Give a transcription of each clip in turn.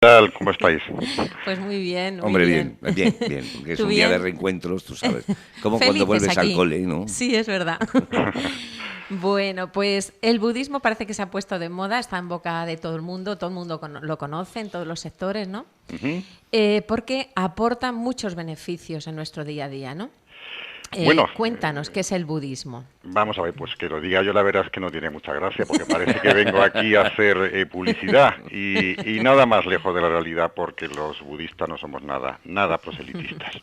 tal? ¿Cómo estáis? Pues muy bien, muy Hombre, bien. bien, bien, bien, porque es ¿Tú un día de bien? reencuentros, tú sabes. Como cuando Felices vuelves al aquí. cole, ¿no? Sí, es verdad. Bueno, pues el budismo parece que se ha puesto de moda, está en boca de todo el mundo lo conoce en todos los sectores, ¿no? Ujú. Porque aporta muchos beneficios en nuestro día a día, ¿no? Bueno, Cuéntanos, ¿qué es el budismo? vamos a ver, pues que lo diga yo la verdad es que no tiene mucha gracia, porque parece que vengo aquí a hacer publicidad y nada más lejos de la realidad, porque los budistas no somos nada proselitistas.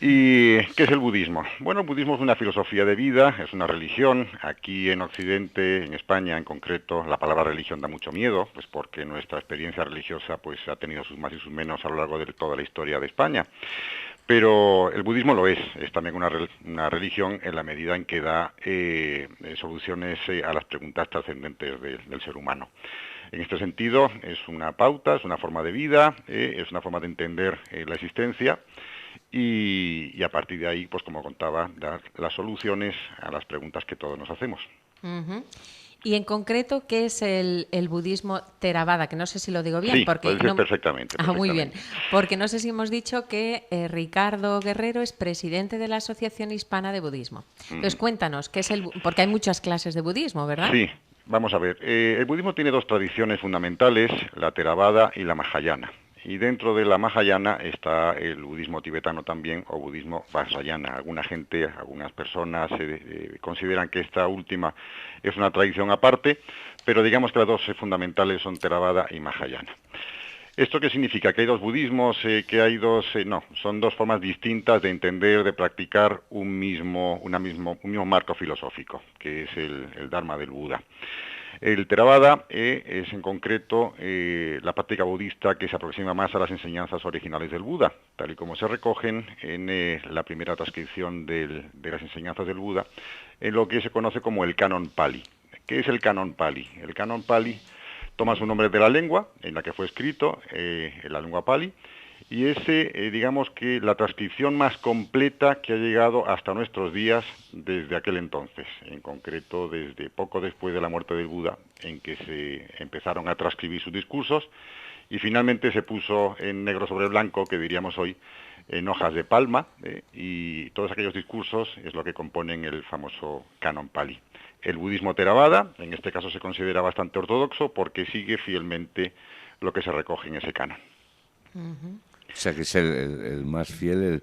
¿Y qué es el budismo? Bueno, el budismo es una filosofía de vida, es una religión. Aquí en Occidente, en España en concreto, la palabra religión da mucho miedo, pues porque nuestra experiencia religiosa pues ha tenido sus más y sus menos a lo largo de toda la historia de España. Pero el budismo lo es también una religión en la medida en que da soluciones a las preguntas trascendentes del ser humano. En este sentido, es una pauta, es una forma de vida, es una forma de entender la existencia y a partir de ahí, pues como contaba, dar las soluciones a las preguntas que todos nos hacemos. Ujú. Y en concreto, ¿qué es el budismo Theravada? Que no sé si lo digo bien, Sí, porque puede ser no... perfectamente, Ah, muy bien. perfectamente. Porque no sé si hemos dicho que Ricardo Guerrero es presidente de la Asociación Hispana de Budismo. Entonces, Ujú. cuéntanos, ¿qué es porque hay muchas clases de budismo, ¿verdad? Sí, vamos a ver. El budismo tiene dos tradiciones fundamentales, la Theravada y la Mahayana. Y dentro de la Mahayana está el budismo tibetano también, o budismo Vajrayana. Alguna gente, algunas personas consideran que esta última es una tradición aparte, pero digamos que las dos fundamentales son Theravada y Mahayana. ¿Esto qué significa? ¿Que hay dos budismos? ¿Que hay dos...? No, son dos formas distintas de entender, de practicar un mismo marco filosófico, que es el Dharma del Buda. El Theravada es en concreto la práctica budista que se aproxima más a las enseñanzas originales del Buda, tal y como se recogen en la primera transcripción de las enseñanzas del Buda, en lo que se conoce como el Canon Pali. ¿Qué es el Canon Pali? El Canon Pali toma su nombre de la lengua en la que fue escrito, en la lengua Pali, y digamos que la transcripción más completa que ha llegado hasta nuestros días desde aquel entonces, en concreto desde poco después de la muerte del Buda, en que se empezaron a transcribir sus discursos y finalmente se puso en negro sobre blanco, que diríamos hoy, en hojas de palma, y todos aquellos discursos es lo que componen el famoso Canon Pali. El budismo Theravada, en este caso se considera bastante ortodoxo porque sigue fielmente lo que se recoge en ese canon. O sea, que es el más fiel,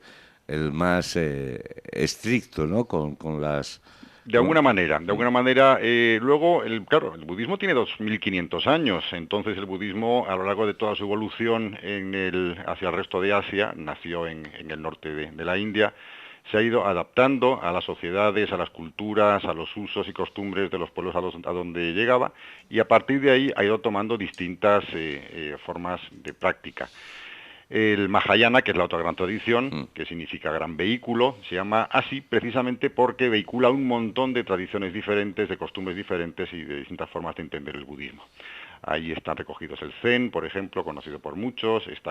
el más estricto, ¿no? Con las... Con... De alguna manera, luego, claro, el budismo tiene 2500 años, entonces el budismo a lo largo de toda su evolución hacia el resto de Asia, nació en el norte de la India, se ha ido adaptando a las sociedades, a las culturas, a los usos y costumbres de los pueblos a donde llegaba, y a partir de ahí ha ido tomando distintas formas de práctica. El Mahayana, que es la otra gran tradición, Mm. que significa gran vehículo, se llama así precisamente porque vehicula un montón de tradiciones diferentes, de costumbres diferentes y de distintas formas de entender el budismo. Ahí están recogidos el Zen, por ejemplo, conocido por muchos, está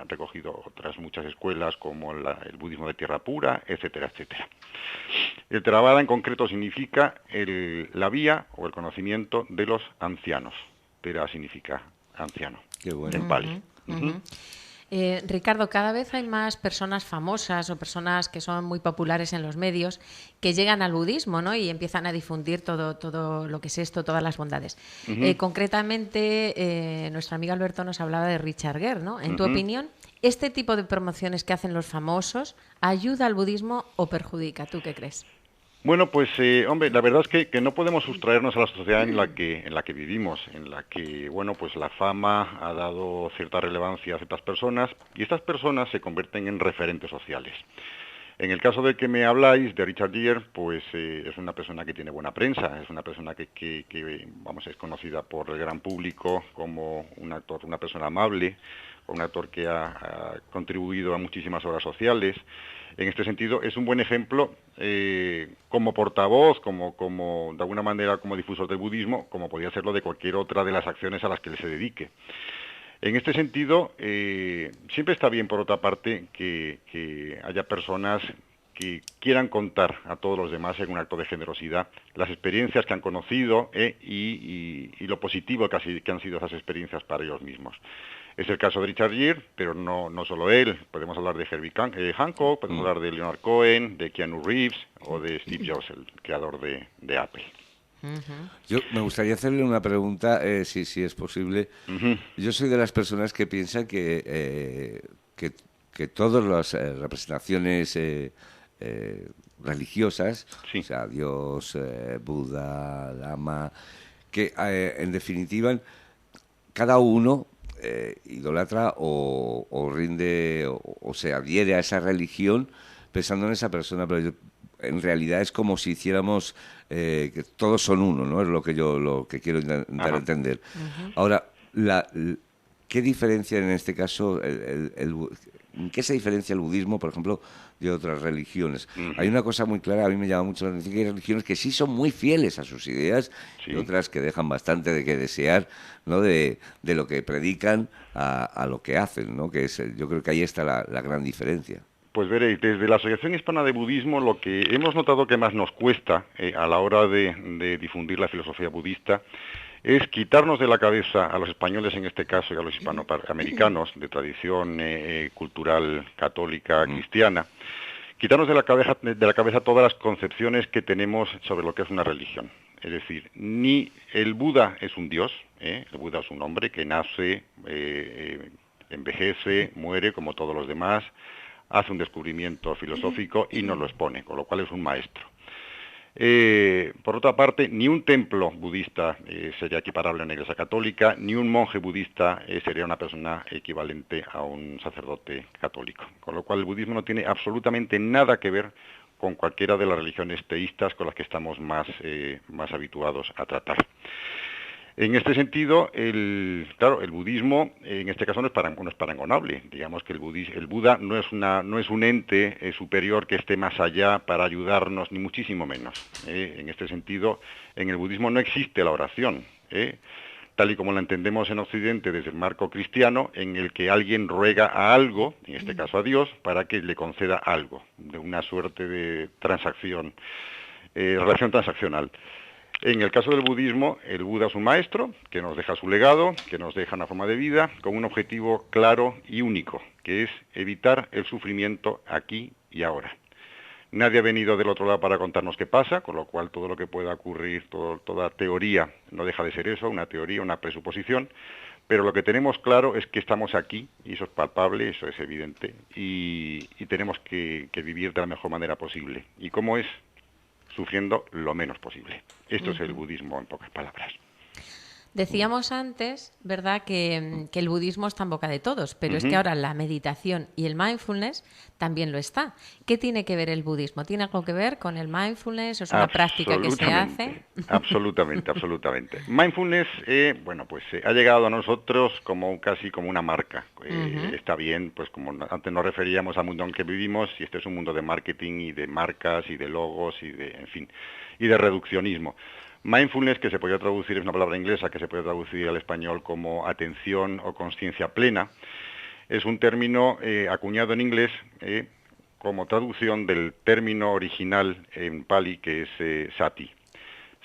recogido otras muchas escuelas como el budismo de tierra pura, etcétera, etcétera. El Theravada en concreto significa la vía o el conocimiento de los ancianos. Thera significa anciano, Qué en bueno. Pali. Ujú, Ujú. ujú. Ricardo, cada vez hay más personas famosas o personas que son muy populares en los medios que llegan al budismo, ¿no? Y empiezan a difundir todo lo que es esto, todas las bondades. Ujú. Concretamente, nuestro amigo Alberto nos hablaba de Richard Gere, ¿no? En tu Ujú. opinión, ¿este tipo de promociones que hacen los famosos ayuda al budismo o perjudica? ¿Tú qué crees? Bueno, pues hombre, la verdad es que no podemos sustraernos a la sociedad en la que vivimos, en la que, bueno, pues la fama ha dado cierta relevancia a ciertas personas y estas personas se convierten en referentes sociales. En el caso del que me habláis, de Richard Gere, pues es una persona que tiene buena prensa, es una persona vamos, es conocida por el gran público como un actor, una persona amable, un actor que ha contribuido a muchísimas obras sociales. En este sentido, es un buen ejemplo como portavoz, de alguna manera como difusor del budismo, como podría serlo de cualquier otra de las acciones a las que él se dedique. En este sentido, siempre está bien, por otra parte, que haya personas que quieran contar a todos los demás en un acto de generosidad las experiencias que han conocido y lo positivo que han sido esas experiencias para ellos mismos. Es el caso de Richard Gere, pero no solo él. Podemos hablar de Herbie Hancock, podemos hablar de Leonard Cohen, de Keanu Reeves o de Steve Jobs, el creador de Apple. Yo me gustaría hacerle una pregunta, si es posible. Yo soy de las personas que piensan que todas las representaciones religiosas, sí, o sea, Dios, Buda, Lama, que en definitiva cada uno idolatra o rinde o se adhiere a esa religión pensando en esa persona, pero en realidad es como si hiciéramos que todos son uno, ¿no? Es lo que quiero intentar entender. Ahora, ¿qué diferencia en este caso ¿en qué se diferencia el budismo, por ejemplo, de otras religiones? Hay una cosa muy clara, a mí me llama mucho la atención, que hay religiones que sí son muy fieles a sus ideas y otras que dejan bastante de que desear, ¿no? De lo que predican a lo que hacen, ¿no? Que yo creo que ahí está la gran diferencia. Pues veréis, desde la Asociación Hispana de Budismo lo que hemos notado que más nos cuesta a la hora de difundir la filosofía budista es quitarnos de la cabeza a los españoles en este caso y a los hispanoamericanos de tradición cultural católica cristiana, quitarnos de la cabeza todas las concepciones que tenemos sobre lo que es una religión. Es decir, ni el Buda es un dios, el Buda es un hombre que nace, envejece, muere como todos los demás, hace un descubrimiento filosófico y nos lo expone, con lo cual es un maestro. Por otra parte, ni un templo budista sería equiparable a una iglesia católica, ni un monje budista sería una persona equivalente a un sacerdote católico. Con lo cual el budismo no tiene absolutamente nada que ver con cualquiera de las religiones teístas con las que estamos más habituados a tratar. En este sentido, el budismo en este caso no es parangonable. Digamos que el Buda no es un ente superior que esté más allá para ayudarnos, ni muchísimo menos. En este sentido, en el budismo no existe la oración, tal y como la entendemos en Occidente desde el marco cristiano, en el que alguien ruega a algo, en este caso a Dios, para que le conceda algo, de una suerte de transacción, relación transaccional. En el caso del budismo, el Buda es un maestro que nos deja su legado, que nos deja una forma de vida con un objetivo claro y único, que es evitar el sufrimiento aquí y ahora. Nadie ha venido del otro lado para contarnos qué pasa, con lo cual todo lo que pueda ocurrir, toda teoría no deja de ser eso, una teoría, una presuposición, pero lo que tenemos claro es que estamos aquí, y eso es palpable, eso es evidente, y tenemos que vivir de la mejor manera posible. ¿Y cómo es? Sufriendo lo menos posible. Esto es el budismo en pocas palabras. Decíamos antes, ¿verdad?, que el budismo está en boca de todos, pero es que ahora la meditación y el mindfulness también lo está. ¿Qué tiene que ver el budismo? ¿Tiene algo que ver con el mindfulness? ¿O es una práctica que se hace? Absolutamente. Mindfulness, ha llegado a nosotros casi como una marca. Está bien, pues como antes nos referíamos al mundo en que vivimos, y este es un mundo de marketing y de marcas y de logos y de reduccionismo. Mindfulness, que se podría traducir, es una palabra inglesa que se puede traducir al español como atención o consciencia plena, es un término acuñado en inglés como traducción del término original en Pali, que es sati.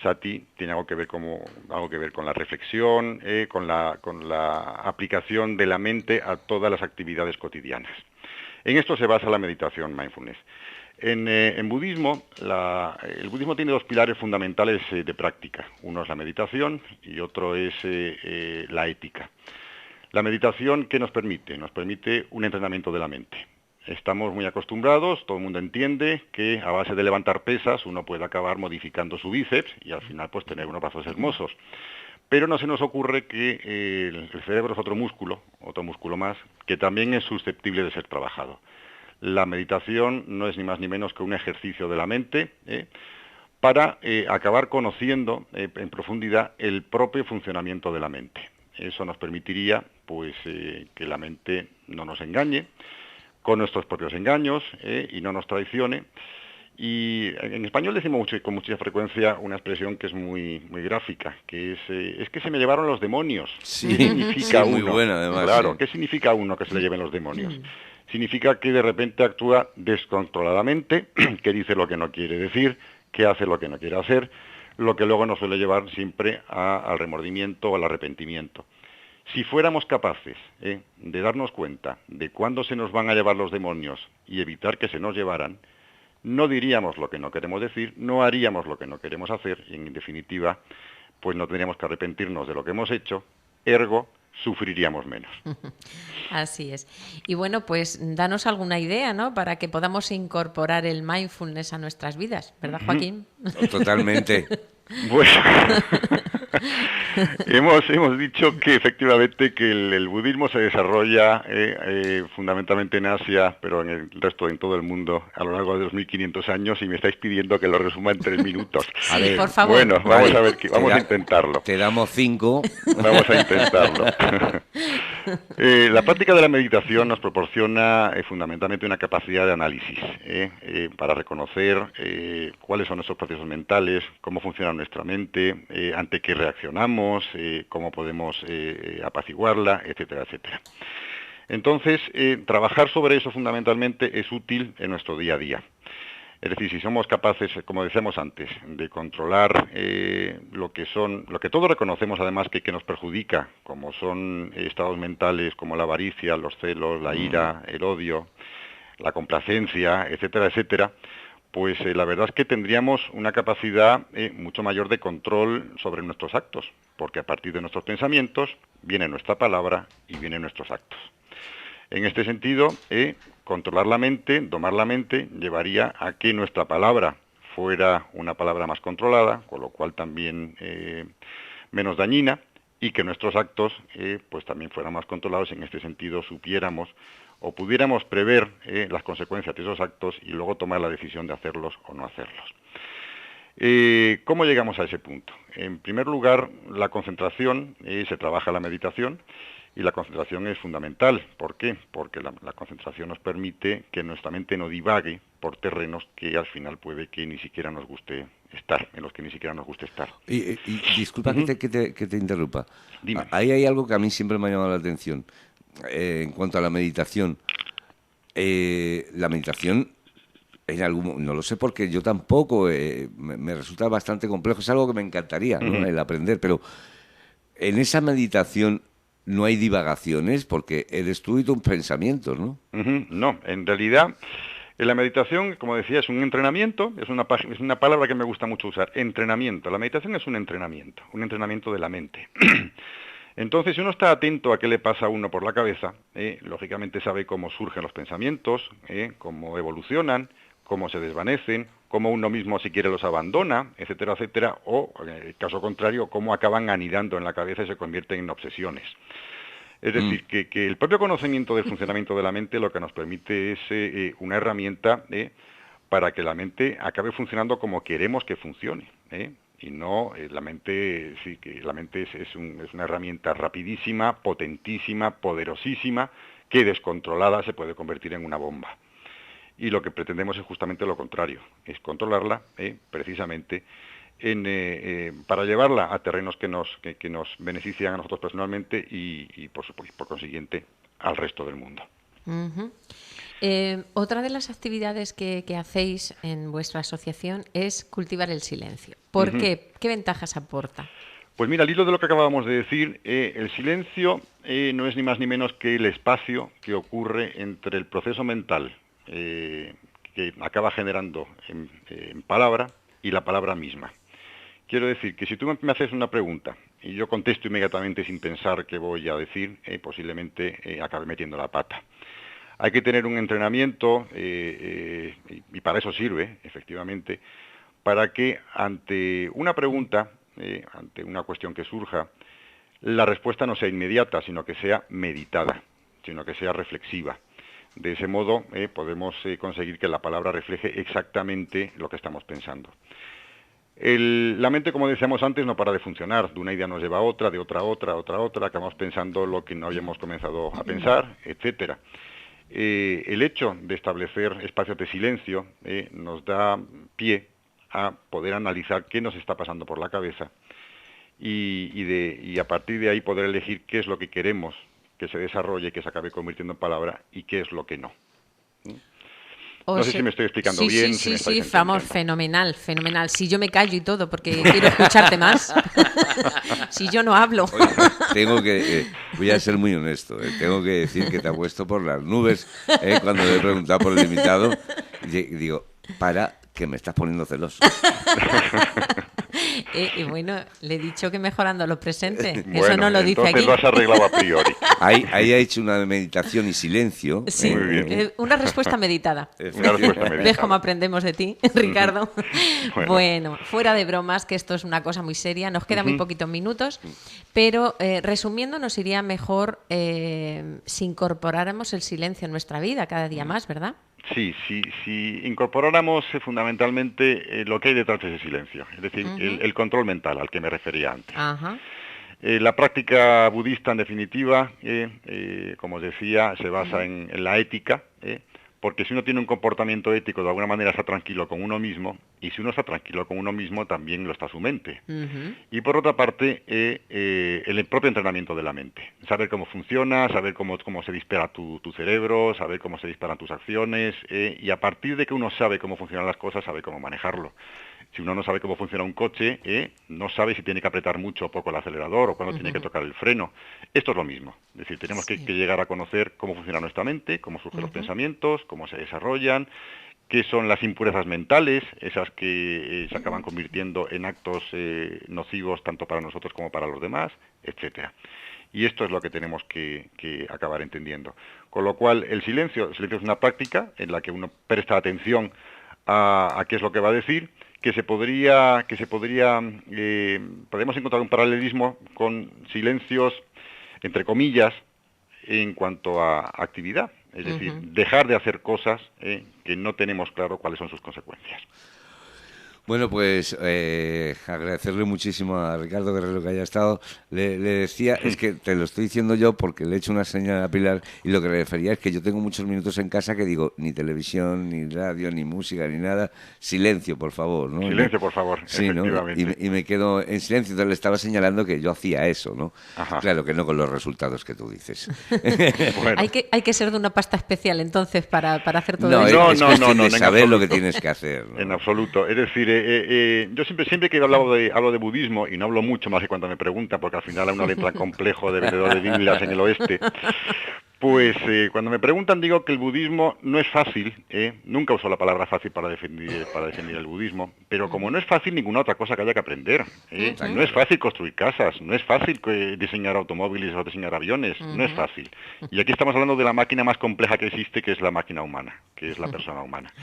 Sati tiene algo que ver con la reflexión, con la aplicación de la mente a todas las actividades cotidianas. En esto se basa la meditación mindfulness. En budismo, el budismo tiene dos pilares fundamentales de práctica. Uno es la meditación y otro es la ética. La meditación, ¿qué nos permite? Nos permite un entrenamiento de la mente. Estamos muy acostumbrados, todo el mundo entiende que a base de levantar pesas uno puede acabar modificando su bíceps y al final pues tener unos brazos hermosos. Pero no se nos ocurre que el cerebro es otro músculo más, que también es susceptible de ser trabajado. La meditación no es ni más ni menos que un ejercicio de la mente para acabar conociendo en profundidad el propio funcionamiento de la mente. Eso nos permitiría pues que la mente no nos engañe con nuestros propios engaños y no nos traicione. Y en español decimos con mucha frecuencia una expresión que es muy gráfica, que es que se me llevaron los demonios. Sí, ¿Qué significa muy buena además. Claro, sí. ¿Qué significa uno que se le lleven los demonios? significa que de repente actúa descontroladamente, que dice lo que no quiere decir, que hace lo que no quiere hacer, lo que luego nos suele llevar siempre al remordimiento o al arrepentimiento. Si fuéramos capaces de darnos cuenta de cuándo se nos van a llevar los demonios y evitar que se nos llevaran, no diríamos lo que no queremos decir, no haríamos lo que no queremos hacer y, en definitiva, pues no tendríamos que arrepentirnos de lo que hemos hecho, ergo, sufriríamos menos. Así es. Y bueno, pues danos alguna idea, ¿no? Para que podamos incorporar el mindfulness a nuestras vidas, ¿verdad, Joaquín? Totalmente. Bueno, hemos dicho que efectivamente que el budismo se desarrolla fundamentalmente en Asia, pero en el resto, en todo el mundo, a lo largo de 2500 años, y me estáis pidiendo que lo resuma en 3 minutos. Sí, a ver, por favor. Bueno, vamos a ver, vamos a intentarlo. Te damos 5. Vamos a intentarlo. La práctica de la meditación nos proporciona fundamentalmente una capacidad de análisis para reconocer cuáles son nuestros procesos mentales, cómo funciona nuestra mente, ante qué reaccionamos, cómo podemos apaciguarla, etcétera, etcétera. Entonces, trabajar sobre eso fundamentalmente es útil en nuestro día a día. Es decir, si somos capaces, como decíamos antes, de controlar lo que todos reconocemos además que nos perjudica, como son estados mentales como la avaricia, los celos, la ira, el odio, la complacencia, etcétera, etcétera, pues la verdad es que tendríamos una capacidad mucho mayor de control sobre nuestros actos, porque a partir de nuestros pensamientos viene nuestra palabra y vienen nuestros actos. En este sentido, controlar la mente, domar la mente, llevaría a que nuestra palabra fuera una palabra más controlada, con lo cual también menos dañina, y que nuestros actos pues también fueran más controlados. En este sentido, supiéramos o pudiéramos prever las consecuencias de esos actos y luego tomar la decisión de hacerlos o no hacerlos. ¿Cómo llegamos a ese punto? En primer lugar, la concentración, se trabaja la meditación, y la concentración es fundamental. ¿Por qué? Porque la concentración nos permite que nuestra mente no divague por terrenos que al final puede que ni siquiera nos guste estar, en los que ni siquiera nos guste estar. Y disculpa que te interrumpa. Dime. Ahí hay algo que a mí siempre me ha llamado la atención. En cuanto a la meditación, no lo sé porque yo tampoco, me resulta bastante complejo, es algo que me encantaría, ¿no? El aprender, pero en esa meditación no hay divagaciones porque eres tú y tus pensamientos, ¿no? No, en realidad la meditación, como decía, es un entrenamiento, es una palabra que me gusta mucho usar, entrenamiento. La meditación es un entrenamiento de la mente. Entonces, si uno está atento a qué le pasa a uno por la cabeza, lógicamente sabe cómo surgen los pensamientos, cómo evolucionan, cómo se desvanecen, cómo uno mismo si quiere los abandona, etcétera, etcétera, o en el caso contrario, cómo acaban anidando en la cabeza y se convierten en obsesiones. Es decir, que el propio conocimiento del funcionamiento de la mente lo que nos permite es una herramienta para que la mente acabe funcionando como queremos que funcione, y no la mente, sí, que la mente es una herramienta rapidísima, potentísima, poderosísima, que descontrolada se puede convertir en una bomba. Y lo que pretendemos es justamente lo contrario, es controlarla precisamente para llevarla a terrenos que nos benefician a nosotros personalmente y por consiguiente, al resto del mundo. Uh-huh. Otra de las actividades que hacéis en vuestra asociación es cultivar el silencio. ¿Por qué? ¿Qué ventajas aporta? Pues mira, al hilo de lo que acabamos de decir, el silencio no es ni más ni menos que el espacio que ocurre entre el proceso mental que acaba generando en palabra y la palabra misma. Quiero decir que si tú me haces una pregunta y yo contesto inmediatamente sin pensar qué voy a decir, posiblemente acabe metiendo la pata. Hay que tener un entrenamiento, y para eso sirve, efectivamente, para que ante una pregunta, ante una cuestión que surja, la respuesta no sea inmediata, sino que sea meditada, sino que sea reflexiva. De ese modo podemos conseguir que la palabra refleje exactamente lo que estamos pensando. La mente, como decíamos antes, no para de funcionar. De una idea nos lleva a otra, de otra a otra, acabamos pensando lo que no habíamos comenzado a pensar, etcétera. El hecho de establecer espacios de silencio nos da pie a poder analizar qué nos está pasando por la cabeza y a partir de ahí poder elegir qué es lo que queremos que se desarrolle, que se acabe convirtiendo en palabra, y qué es lo que no. No sé si me estoy explicando bien. Sí, vamos, fenomenal. Si yo me callo y todo, porque quiero escucharte más. Si yo no hablo. Oye, voy a ser muy honesto, tengo que decir que te ha puesto por las nubes cuando le he preguntado por el invitado. Y digo, que me estás poniendo celoso. Y bueno, le he dicho que mejorando lo presente. Bueno, eso no lo dice aquí. Entonces lo has arreglado a priori. Ahí ha hecho una meditación y silencio. Sí, muy bien. Una respuesta meditada. Una respuesta meditada. ¿Ves cómo aprendemos de ti, Ricardo? Bueno, fuera de bromas, que esto es una cosa muy seria. Nos quedan muy poquitos minutos, pero resumiendo, nos iría mejor si incorporáramos el silencio en nuestra vida cada día más, ¿verdad? Sí, si incorporáramos fundamentalmente lo que hay detrás de ese silencio, es decir, el control mental al que me refería antes. Ajá. La práctica budista, en definitiva, como os decía, se basa en la ética, porque si uno tiene un comportamiento ético, de alguna manera está tranquilo con uno mismo, y si uno está tranquilo con uno mismo, también lo está su mente. Y por otra parte, el propio entrenamiento de la mente. Saber cómo funciona, saber cómo se dispara tu cerebro, saber cómo se disparan tus acciones, y a partir de que uno sabe cómo funcionan las cosas, sabe cómo manejarlo. Si uno no sabe cómo funciona un coche, no sabe si tiene que apretar mucho o poco el acelerador o cuándo tiene que tocar el freno. Esto es lo mismo. Es decir, tenemos que llegar a conocer cómo funciona nuestra mente, cómo surgen los pensamientos, cómo se desarrollan, qué son las impurezas mentales, esas que se acaban convirtiendo en actos nocivos tanto para nosotros como para los demás, etcétera. Y esto es lo que tenemos que acabar entendiendo. Con lo cual, el silencio es una práctica en la que uno presta atención a qué es lo que va a decir, podemos encontrar un paralelismo con silencios, entre comillas, en cuanto a actividad, es decir, dejar de hacer cosas que no tenemos claro cuáles son sus consecuencias. Bueno, pues agradecerle muchísimo a Ricardo Guerrero que haya estado. Le decía, es que te lo estoy diciendo yo porque le he hecho una señal a Pilar y lo que le refería es que yo tengo muchos minutos en casa que digo, ni televisión, ni radio, ni música, ni nada. Silencio, por favor, ¿no? Silencio, por favor, sí, efectivamente. ¿no? Y me quedo en silencio. Entonces le estaba señalando que yo hacía eso, ¿no? Ajá. Claro que no con los resultados que tú dices. Bueno. Hay que ser de una pasta especial entonces para hacer todo eso. No, es cuestión de saber lo que tienes que hacer, ¿no? En absoluto. Es decir, yo siempre que hablo de budismo, y no hablo mucho más que cuando me preguntan, porque al final a uno le entra complejo de vendedor de Biblias en el oeste, pues cuando me preguntan digo que el budismo no es fácil, nunca uso la palabra fácil para definir el budismo, pero como no es fácil ninguna otra cosa que haya que aprender, no es fácil construir casas, no es fácil diseñar automóviles o diseñar aviones, no es fácil. Y aquí estamos hablando de la máquina más compleja que existe, que es la máquina humana, que es la persona humana.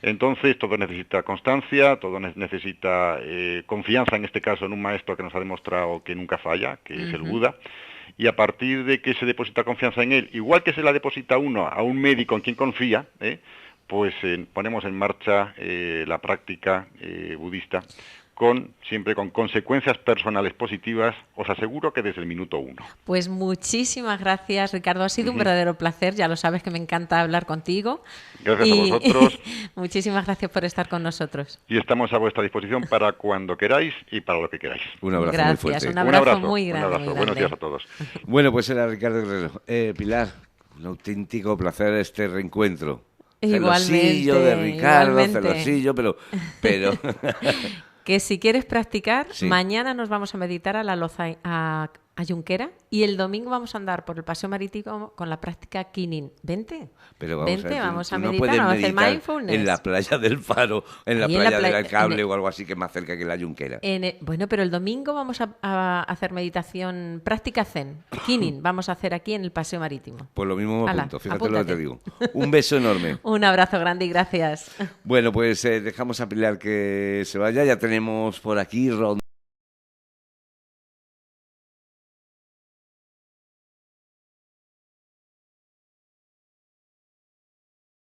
Entonces, todo necesita constancia, todo necesita confianza, en este caso, en un maestro que nos ha demostrado que nunca falla, que es el Buda, y a partir de que se deposita confianza en él, igual que se la deposita uno a un médico en quien confía, pues ponemos en marcha la práctica budista, siempre con consecuencias personales positivas, os aseguro que desde el minuto 1. Pues muchísimas gracias, Ricardo. Ha sido un verdadero placer. Ya lo sabes que me encanta hablar contigo. Gracias a vosotros. Muchísimas gracias por estar con nosotros. Y estamos a vuestra disposición para cuando queráis y para lo que queráis. Un abrazo gracias, muy fuerte. Un abrazo muy grande. Un abrazo. Buenos días a todos. Bueno, pues era Ricardo Guerrero. Pilar, un auténtico placer este reencuentro. Igualmente. Celosillo de Ricardo, celosillo, pero que si quieres practicar, sí. Mañana nos vamos a meditar a la Loza a Junquera y el domingo vamos a andar por el paseo marítimo con la práctica Kinin. Vente, pero vamos a no meditar, vamos a hacer meditar mindfulness. En la playa del Faro, en la playa del Cable o algo así que es más cerca que la Junquera. Bueno, pero el domingo vamos a hacer meditación práctica Zen, Kinin, vamos a hacer aquí en el paseo marítimo. Pues lo mismo me apunto, fíjate apúntate. Lo que te digo. Un beso enorme. Un abrazo grande y gracias. Bueno, pues dejamos a Pilar que se vaya, ya tenemos por aquí